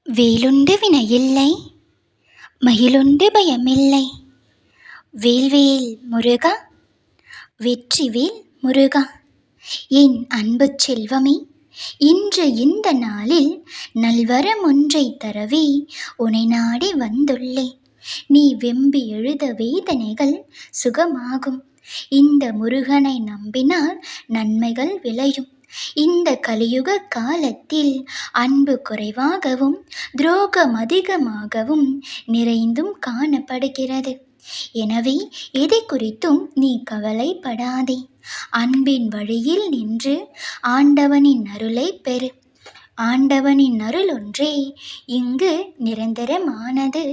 வேலுண்டு வினையில்லை, மகிழுண்டு பயமில்லை. வேல்வேல் முருகா, வெற்றிவேல் முருகா. என் அன்பு செல்வமே, இன்று இந்த நாளில் நல்வரம் ஒன்றை தரவே உனை நாடி வந்துள்ளேன். நீ வெம்பி எழுத வேதனைகள் சுகமாகும். இந்த முருகனை நம்பினால் நன்மைகள் விளையும். இந்த கலியுக காலத்தில் அன்பு குறைவாகவும் துரோகம் அதிகமாகவும் நிறைந்தும் காணப்படுகிறது. எனவே எதை குறித்தும் நீ கவலைப்படாதே. அன்பின் வழியில் நின்று ஆண்டவனின் அருளை பெறு. ஆண்டவனின் அருள் ஒன்றே இங்கு நிரந்தரமானது,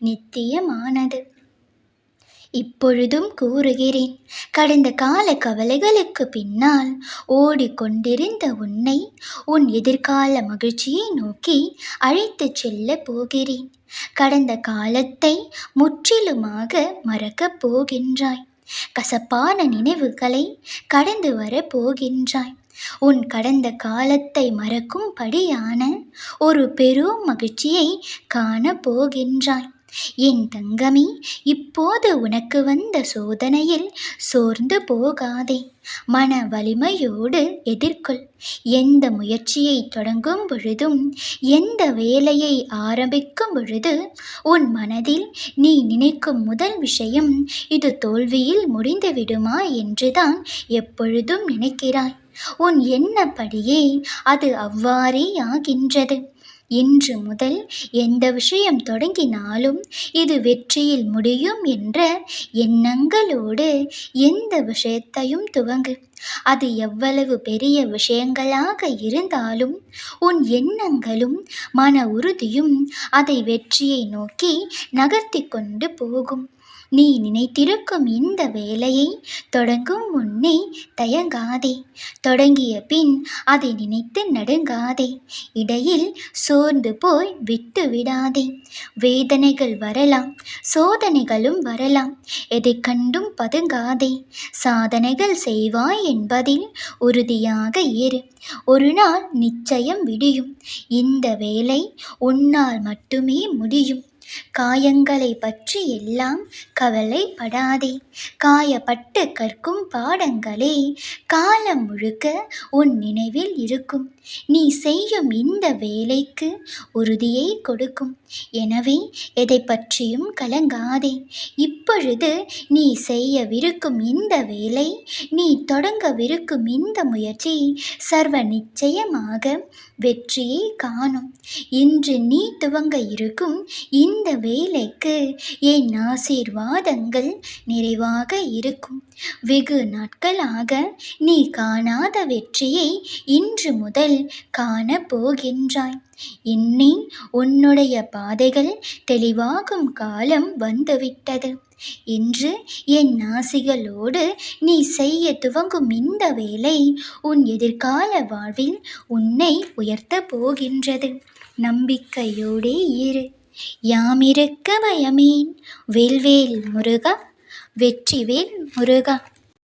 நித்தியமானது. இப்பொழுதும் கூறுகிறேன், கடந்த கால கவலைகளுக்கு பின்னால் ஓடிக்கொண்டிருந்த உன்னை உன் எதிர்கால மகிழ்ச்சியை நோக்கி அழைத்துச் செல்ல போகிறேன். கடந்த காலத்தை முற்றிலுமாக மறக்கப் போகின்றாய். கசப்பான நினைவுகளை கடந்து வர போகின்றாய். உன் கடந்த காலத்தை மறக்கும்படியான ஒரு பெரும் மகிழ்ச்சியை காண போகின்றாய். என் தங்கமே, இப்போது உனக்கு வந்த சோதனையில் சோர்ந்து போகாதே. மன வலிமையோடு எதிர்கொள். எந்த முயற்சியை தொடங்கும் பொழுதும், எந்த வேலையை ஆரம்பிக்கும் பொழுது உன் மனதில் நீ நினைக்கும் முதல் விஷயம், இது தோல்வியில் முடிந்துவிடுமா என்றுதான் எப்பொழுதும் நினைக்கிறாய். உன் எண்ணப்படியே அது அவ்வாறே ஆகின்றது. இன்று முதல் எந்த விஷயம் தொடங்கினாலும் இது வெற்றியில் முடியும் என்ற எண்ணங்களோடு எந்த விஷயத்தையும் துவங்கு. அது எவ்வளவு பெரிய விஷயங்களாக இருந்தாலும் உன் எண்ணங்களும் மன உறுதியும் அதை வெற்றியை நோக்கி நகர்த்தி கொண்டு போகும். நீ நினைத்திருக்கும் இந்த வேலையை தொடங்கும் முன்னே தயங்காதே. தொடங்கிய பின் அதை நினைத்து நடுங்காதே. இடையில் சோர்ந்து போய் விட்டு விடாதே. வேதனைகள் வரலாம், சோதனைகளும் வரலாம். எதை கண்டும் பதுங்காதே. சாதனைகள் செய்வாய் என்பதில் உறுதியாக இரு. ஒரு நாள் நிச்சயம் விடியும். இந்த வேலை உன்னால் மட்டுமே முடியும். காயங்களை பற்றி எல்லாம் கவலைப்படாதே. காயப்பட்டு கற்கும் பாடங்களே காலம் முழுக்க உன் நினைவில் இருக்கும். நீ செய்யும் இந்த வேலைக்கு உறுதியை கொடுக்கும். எனவே எதை பற்றியும் கலங்காதே. இப்பொழுது நீ செய்யவிருக்கும் இந்த வேலை, நீ தொடங்கவிருக்கும் இந்த முயற்சி சர்வ நிச்சயமாக வெற்றியை காணும். இன்று நீ துவங்க இருக்கும் இந்த வேலைக்கு என் ஆசீர்வாதங்கள் நிறைவாக இருக்கும். வெகு நாட்களாக நீ காணாத வெற்றியை இன்று முதல் காண போகின்றாய். இன்னி உன்னுடைய பாதைகள் தெளிவாகும் காலம் வந்துவிட்டது. இன்று என் ஆசிகளோடு நீ செய்ய துவங்கும் இந்த வேலை உன் எதிர்கால வாழ்வில் உன்னை உயர்த்த போகின்றது. நம்பிக்கையோடே இரு. யாமிருக்க பயமேன். வேல்வேல் முருகா, வெற்றிவேல் முருகா.